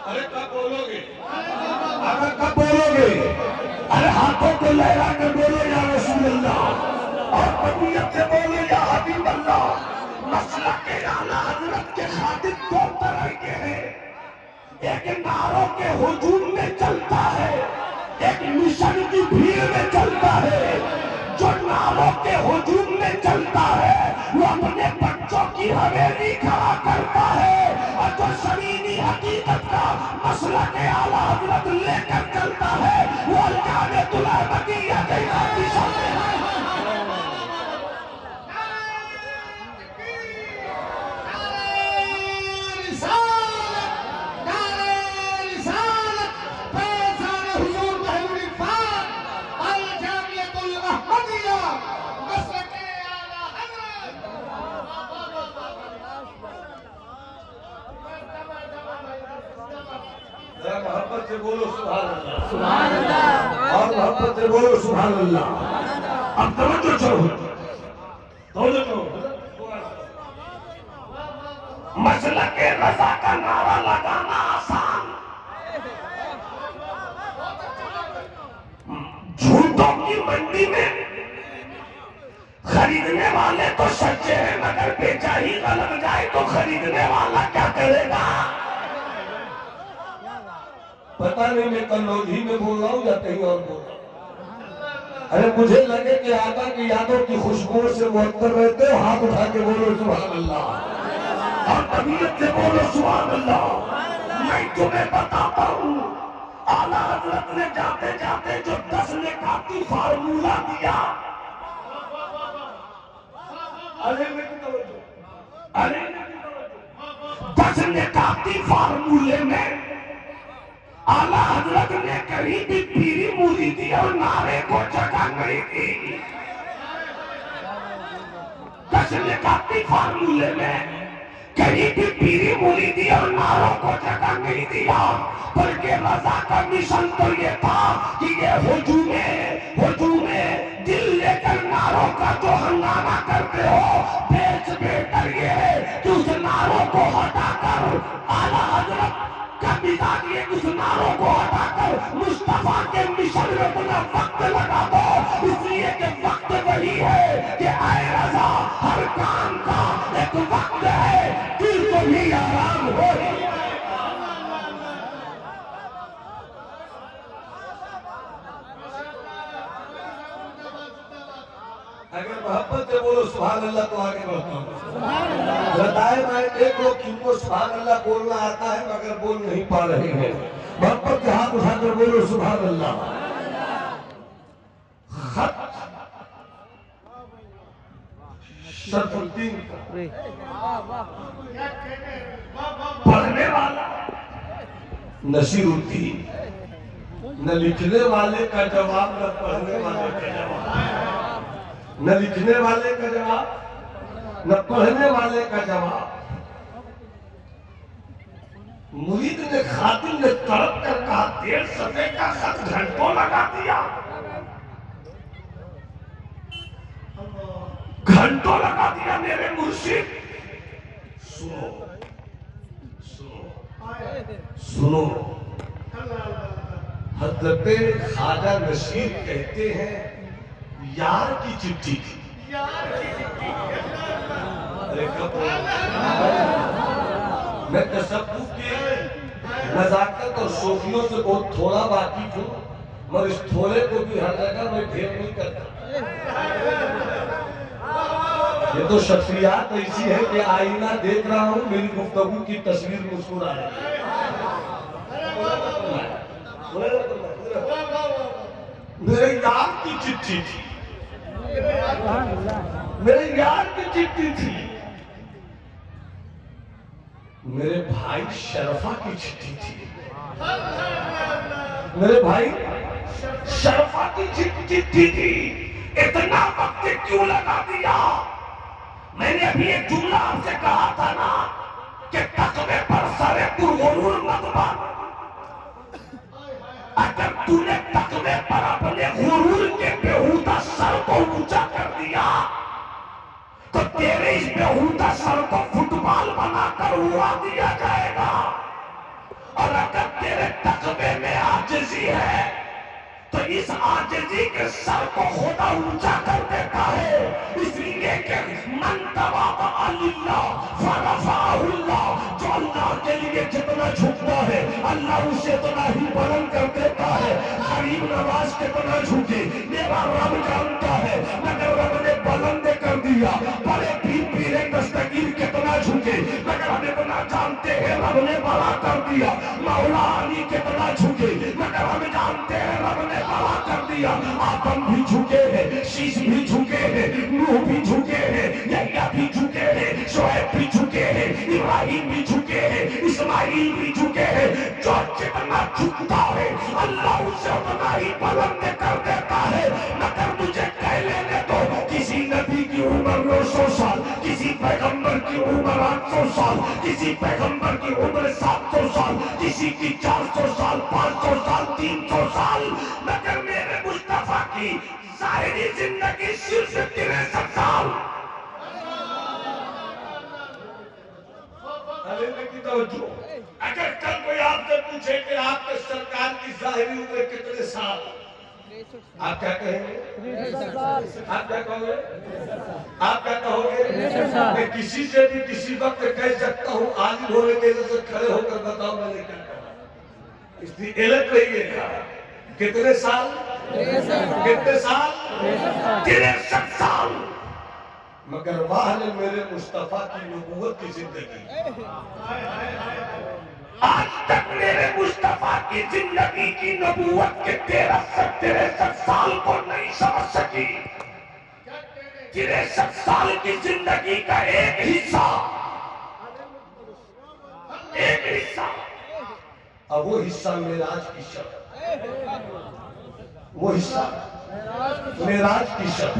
अरे कब बोलोगे? अगर कब बोलोगे? अरे हाथों को लहरा कर बोलो या रसूल अल्लाह, और तबीयत से बोलो या हबीब अल्लाह। मसला के आला हजरत के खातिर दो तरह के हैं, एक नारों के हुजूम में चलता है, एक मिशन की भीड़ में चलता है। जो नारों के हुजूम में चलता है वो अपने बच्चों की हवेली खड़ा करता है, और जो शरीनी हकीकत का मसला के आला हजरत लेकर चलता है वो अल्लाह बदिया के दिशा में है। मोहब्बत से बोलो सुभान अल्लाह, सुभान अल्लाह, और मोहब्बत से बोलो सुभान अल्लाह। अब तवज्जो करो, तवज्जो करो। मसला के रज़ा का नारा लगाना आसान, झूठों की मंडी में खरीदने वाले तो सच्चे हैं, मगर बेचा ही गलत जाए तो खरीदने वाला क्या करेगा? पता नहीं मैं कन्नौजी में बोल रहा हूँ या कहीं और बोल रहा हूँ। अरे मुझे लगे कि आका की यादों की खुशबू से मुअत्तर रहते हो, हाथ उठा के बोलो सुभान अल्लाह, और तबीयत से बोलो सुभान अल्लाह। मैं तुम्हें बताता हूँ, आला हजरत ने जाते जाते जो 10 निकाती फार्मूला दिया, अरे 10 निकाती फार्मूले में आला हजरत ने कहीं भी पीरी मुरीदी और नारे को जगह नहीं दी। 10 निकाती फार्मूले में कहीं भी पीरी मुरीदी और नारों को जगह नहीं दिया, बल्कि रज़ा का मिशन तो ये था कि ये हुजूमे दिल लेकर नारों का जो हंगामा करते हो, बेहतर ये है कि उस नारों को हटाकर आला हजरत का मिजाज ये उस नारों को हटाकर मुस्तफा के मिशन में अपना वक्त लगा दो, इसलिए कि वक्त वही है कि आए रज़ा हर काम का एक वक्त है, दिल को भी आराम हो। अगर मोहब्बत से बोलो सुभान अल्लाह तो आगे बढ़ता हूँ। बताए मैं एक लोग किनको सुभान अल्लाह बोलना आता है मगर बोल नहीं पा रहे हैं। मोहब्बत के हाथ उठाकर बोलो सुभान अल्लाह। शरफुद्दीन पढ़ने वाला नसीरुद्दीन, न लिखने वाले का जवाब न पढ़ने वाले का जवाब, न लिखने वाले का जवाब न पढ़ने वाले का जवाब। मुरीद ने खातिन ने तड़प कर कहा 1.5 सफ़े का खत घंटों लगा दिया, घंटों लगा दिया मेरे मुर्शिद। सुनो सुनो सुनो, हज़रत ख्वाजा नशीर कहते हैं यार की चिट्ठी थी। मैं तसव्वुफ की नजाकत और शोखियों से बहुत थोड़ा वाकिफ हूँ, मगर इस थोड़े को भी हर जगह मैं ढेर नहीं करता। ये तो शख्सियत ऐसी है कि आईना देख रहा हूँ, मेरी गुफ्तगू की तस्वीर मुस्कुरा रही है। मेरे यार की चिट्ठी थी, मेरे यार की चिट्ठी थी, मेरे भाई शरफा की चिट्ठी थी, मेरे भाई शरफा की चिट्ठी थी। इतना वक्त क्यों लगा दिया? मैंने अभी एक जुमला आपसे कहा था ना कि तकवे पर सरे गुरूर मत बन। अगर तूने तकवे पर अपने गुरूर के बेहूदा सर को ऊंचा कर दिया तो तेरे इस बेहूदा सर को फुटबॉल बनाकर उड़ा दिया जाएगा। और अगर तेरे तकवे में आजिज़ी है तो इस आजिज़ी के सर को खुदा ऊंचा कर देता है। इसलिए कि मन तवाज़ा लिल्लाह फरफ़अहुल्लाह, जो अल्लाह के लिए जितना झुकता है अल्लाह उसे उतना ही बुलंद कर देता है। गरीब नवाज कितना झुके मेरा रब जानता है, मगर रब ने बुलंद कर दिया। बड़े पीरे दस्तगीर कितना झुके मगर हम इतना जानते हैं रब ने बड़ा कर दिया। मौला अली कितना झुके मगर हम जानते हैं रब ने बड़ा कर दिया। आदम भी झुके हैं, शीश भी झुके हैं, नूह भी झुके हैं, यहया भी झुके हैं, शुएब भी झुके हैं, इब्राहिम भी झुके हैं, इस्माइल भी झुके हैं। जो जितना झुकता है अल्लाह उसे उतना ही बुलंद कर देता है। मगर मुझे कह लेने दो, किसी नबी की उम्र 900 साल, किसी पैगंबर की उम्र 800 साल, किसी पैगंबर की उम्र 700 साल, किसी की 400 साल, 500 साल, 300 साल, मगर मेरे मुस्तफा की जाहिरी जिंदगी सिर्फ 63 साल। अगर कल कोई आपसे पूछे कि आपके सरकार की जाहिरी उम्र कितने साल, आप क्या कहेंगे? आप क्या कहोगे? आप क्या कहोगे? मैं किसी से भी किसी वक्त कह सकता हूँ, आलिम होने के लिए खड़े होकर बताओ मैंने क्या कहा। इसलिए अलग रहिएगा। कितने साल? कितने साल? 63 साल। मगर वाह ने मेरे मुस्तफा की नबूवत की जिंदगी, आज तक मेरे मुस्तफा की जिंदगी की नबूवत के 63 साल को नहीं समझ सकी। 63 साल की जिंदगी का एक हिस्सा, अब वो हिस्सा मेराज की शब, वो हिस्सा मेराज की शब।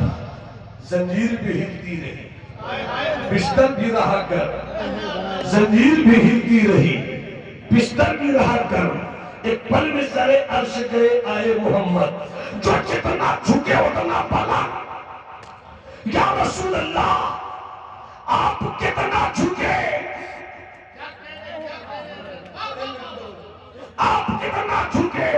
जंजीर भी हिलती रही, बिस्तर भी रहा कर, जंजीर भी हिलती रही, बिस्तर भी रहा कर। एक पल में सारे अर्श गए आए मोहम्मद, जो जितना झुके उतना भला। या रसूल अल्लाह आप कितना झुके, आप कितना झुके।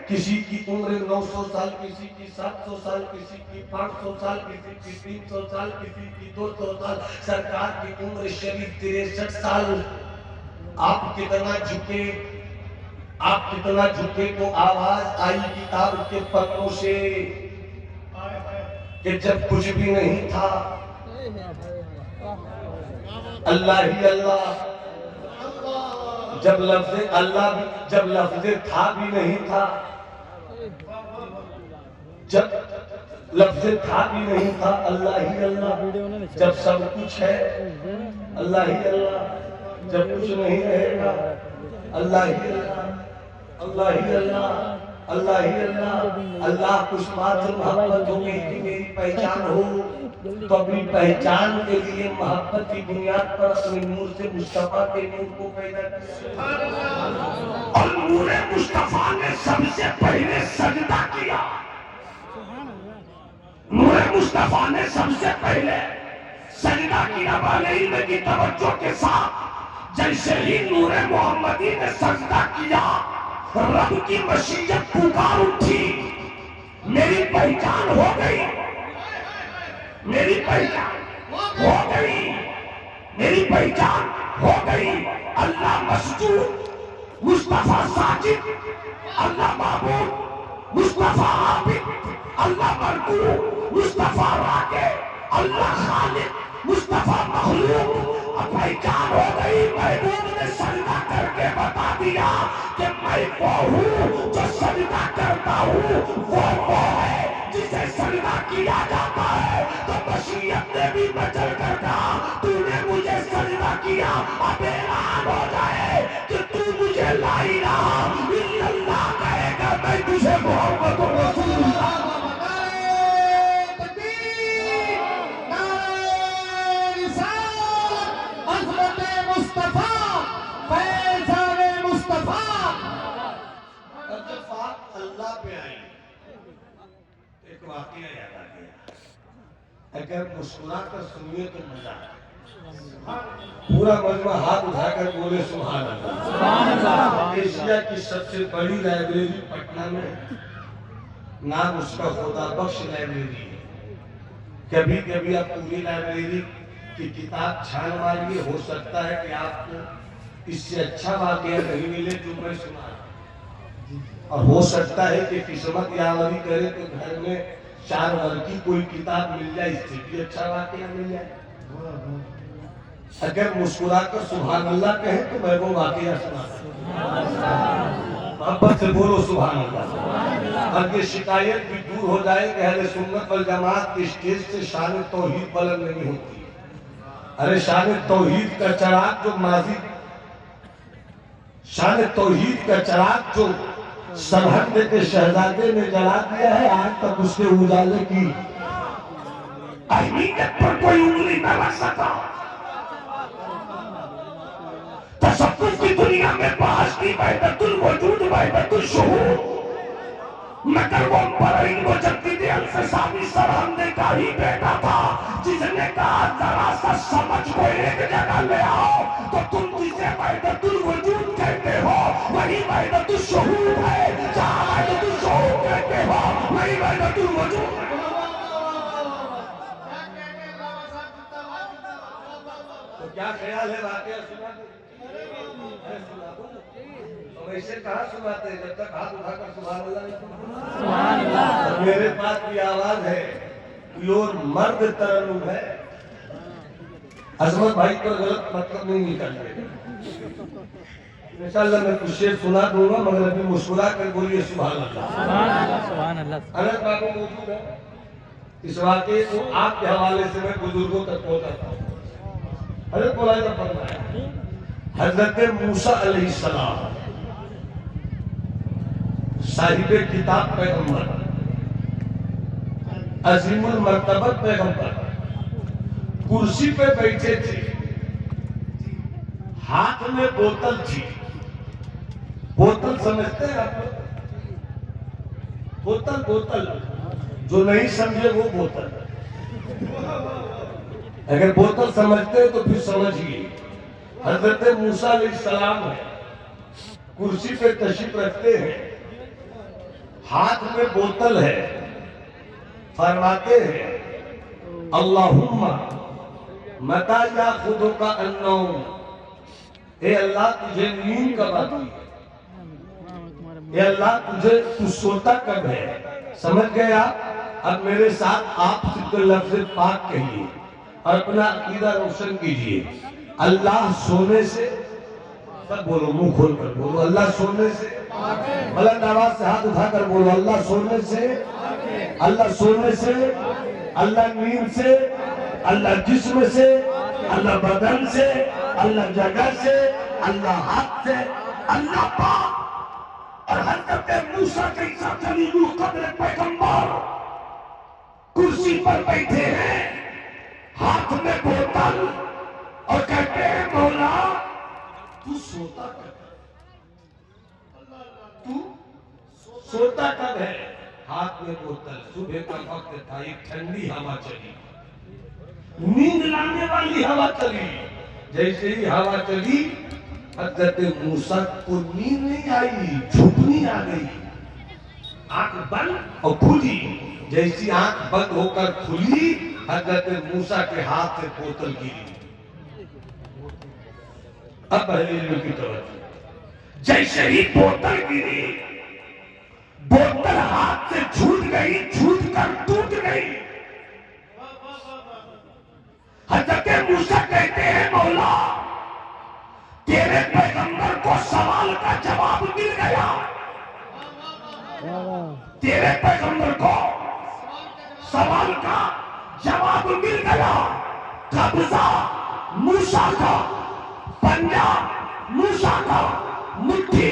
किसी की उम्र 900 साल, किसी की 700 साल, किसी की 500 साल, किसी की 300 साल, किसी की 200 साल। सरकार की उम्र शरीफ 63 साल। आप कितना झुके, आप कितना झुके तो आवाज आई किताब के पन्नों से कि जब कुछ भी नहीं था अल्लाह ही अल्लाह, जब लफ्ज़ अल्लाह भी, जब लफ्ज़ था भी नहीं था, जब लफ्ज़ था भी नहीं था अल्लाह ही अल्लाह, जब सब कुछ है अल्लाह ही अल्लाह, जब कुछ नहीं रहेगा अल्लाह ही अल्लाह, अल्लाह ही अल्लाह, अल्लाह ही अल्लाह। अल्लाह कुछ मात्र मोहब्बत हो गई कि मेरी पहचान हो, तो अपनी पहचान के लिए मोहब्बत की बुनियाद पर अपने नूर से मुस्तफा के नूर को पैदा किया। और नूर मुस्तफा ने सबसे पहले सजदा किया। नूर मुस्तफा ने सबसे पहले सजदा किया। वाले इल्म की तवज्जो के साथ जैसे ही नूर मोहम्मदी ने सजदा किया, रब की मशीयत पुकार उठी, मेरी पहचान हो गई, मेरी पहचान हो गई, मेरी पहचान हो गई। अल्लाह मस्जूद, मुस्तफा साजिद, अल्लाह माबूद, मुस्तफा आबिद, अल्लाह मरकूब, मुस्तफा राके, अल्लाह खालिक, मुस्तफा मखलूक। पहचान हो गई। महबूब ने सजदा करके बता दिया कि मैं वो हूँ जो सजदा करता हूँ, वो है जिसे सजदा किया जाता है। तो मशीयत ने भी बचल कर कहा, तूने मुझे सजदा किया, अब ऐलान हो जाए कि तू मुझे ला इलाहा इल्लल्लाह कहेगा, मैं तुझे मोहम्मद रसूलुल्लाह। अल्लाह पे आई, एक वाकया याद आ गया, अगर मुस्कुरा कर सुनिए तो मजा आए। पूरा मजमा हाथ उठाकर बोले सुभान अल्लाह। एशिया की सबसे बड़ी लाइब्रेरी पटना में है, नाम उसका खुदा बख्श लाइब्रेरी है। कभी कभी आप पूरी लाइब्रेरी की किताब छान मारिए, हो सकता है कि आपको इससे अच्छा वाकया नहीं मिले जो मैं सुना, और हो सकता है कि किस्मत यावरी करे तो घर में 4 वर्ग की कोई किताब मिल जाए, इससे भी अच्छा वाकया मिल जाए। अगर मुस्कुराकर सुभान अल्लाह कहे तो मैं वो वाकया सुना, मोहब्बत से बोलो सुभान अल्लाह। और ये शिकायत भी दूर हो जाए कि अहले सुन्नत वल जमात के स्टेज से शान तौहीद बुलंद नहीं होती। अरे शान तौहीद का चिराग जो माजी, शान तौहीद का चिराग जो सरहद के शहजादे ने जला दिया है, आज तक उसके उजाले की अहमियत पर कोई उंगली न रख सका। तसव्वुफ की दुनिया में बहस की वहदतुल वजूद वहदतुल शुहूद, मगर वो बरईन वो जद्दीद अल-फिसानी सरहंदे का ही बेटा था, जिसने कहा जरा सा समझ को एक जगह ले आओ तो तुम जिसे वहदतुल वजूद कहते हो वही वहदतुल शुहूद है, जहां वहदतुल शुहूद कहते हो वही वहदतुल वजूद है। तो क्या ख्याल है वाकया सुना दो? तो वैसे कहाँ सुनाते जब तक हाथ उठाकर सुभान अल्लाह नहीं सुनाते। मेरे पास भी आवाज है, प्योर मर्द तरन्नुम है। अजमत भाई पर गलत मतलब नहीं निकालिए, इंशाअल्लाह मैं कुछ शेर सुना दूंगा, मगर अभी मुस्कुरा कर बोलिए सुभान अल्लाह। सुभान अल्लाह। अनस बाबू मौजूद है, इस वाक़े को आपके हवाले से मैं बुजुर्गों तक पहुंचाता हूँ। हजरत मौलाना फरमाया, हजरत मूसा अलैहिस्सलाम साहिबे किताब पैगंबर, अजीमुल मर्तबत पैगंबर, कुर्सी पे बैठे थे, हाथ में बोतल थी। बोतल समझते हैं आप लोग? बोतल बोतल, जो नहीं समझे वो बोतल। अगर बोतल समझते हैं तो फिर समझिए, हजरत मूसा अलैहिस्सलाम है, कुर्सी पे तशरीफ रखते हैं, हाथ में बोतल है, फरमाते हैं अल्लाहुम्मा मता याखुदुका अन्नौम, ए अल्लाह तुझे नींद कब आती है, ए अल्लाह तुझे तू सोता कब है। समझ गए आप? अब मेरे साथ आप सिर्फ लफ्ज़ पाक कहिए और अपना अकीदा रोशन कीजिए। अल्लाह सोने से, सब बोलो मुंह खोल कर बोलो, अल्लाह सोने से, बुलंद आवाज से हाथ उठाकर बोलो, अल्लाह सोने से, अल्लाह सोने से, अल्लाह नींद से, अल्लाह जिस्म से, अल्लाह बदन से, अल्लाह जगह से, अल्लाह हाथ से, अल्लाह पाक। और हज़रत मूसा जैसा जलीलुल कद्र पैगंबर कुर्सी पर बैठे हैं, हाथ में बोतल, और कहते हैं मौला तू सोता कब है, तू सोता कब है। हाथ में बोतल, सुबह का वक्त था, एक ठंडी हवा चली, नींद लाने वाली हवा चली। जैसे ही हवा चली, हज़रत मूसा को नींद नहीं आई, झुकनी आ गई। आंख बंद और खुली, जैसी आंख बंद होकर खुली, हज़रत मूसा के हाथ से बोतल गिरी। अब पहले की तवज्जो, जैसे ही बोतल गिरी, बोतल हाथ से छूट गई, छूट कर टूट गई। हज़रत मूसा कहते हैं मौला तेरे पैगंबर को सवाल का जवाब मिल गया, तेरे पैगंबर को सवाल का जवाब मिल गया। कब्जा मूसा का, पंजा मूसा का, मुट्ठी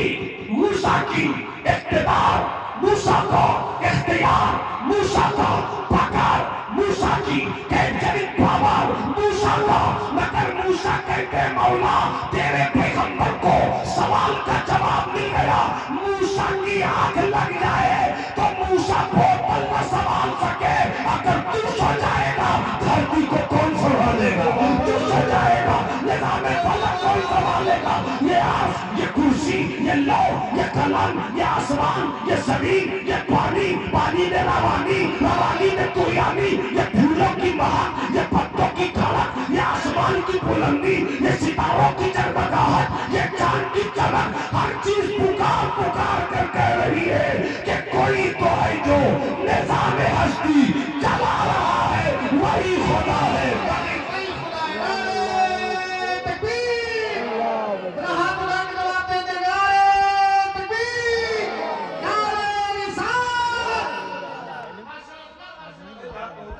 मूसा की, इख्तियार मूसा का, इख्तियार मूसा का, पकड़ मूसा की, कैंचरिंग पावर मूसा का। मगर मूसा कहते मौला तेरे पैगंबर को सवाल का जवाब मिल गया। मूसा की आंख लग जाए तो मूसा बोतल न संभाल सके, अगर तू सो जाएगा धरती शादी को कौन संभालेगा? तू सजाएगा, निजाम फलक कौन संभालेगा? ये आस, ये कुर्सी, ये लौ, ये कलम, ये आसमान, ये जमीन, ये पानी, पानी में रवानी, रवानी में तुरियानी, ये फूलों की महक, ये पत्तों की खड़क, ये आसमान की बुलंदी, ये सितारों की जगमगाहट, ये चांद की चमक, हर चीज पुकार पुकार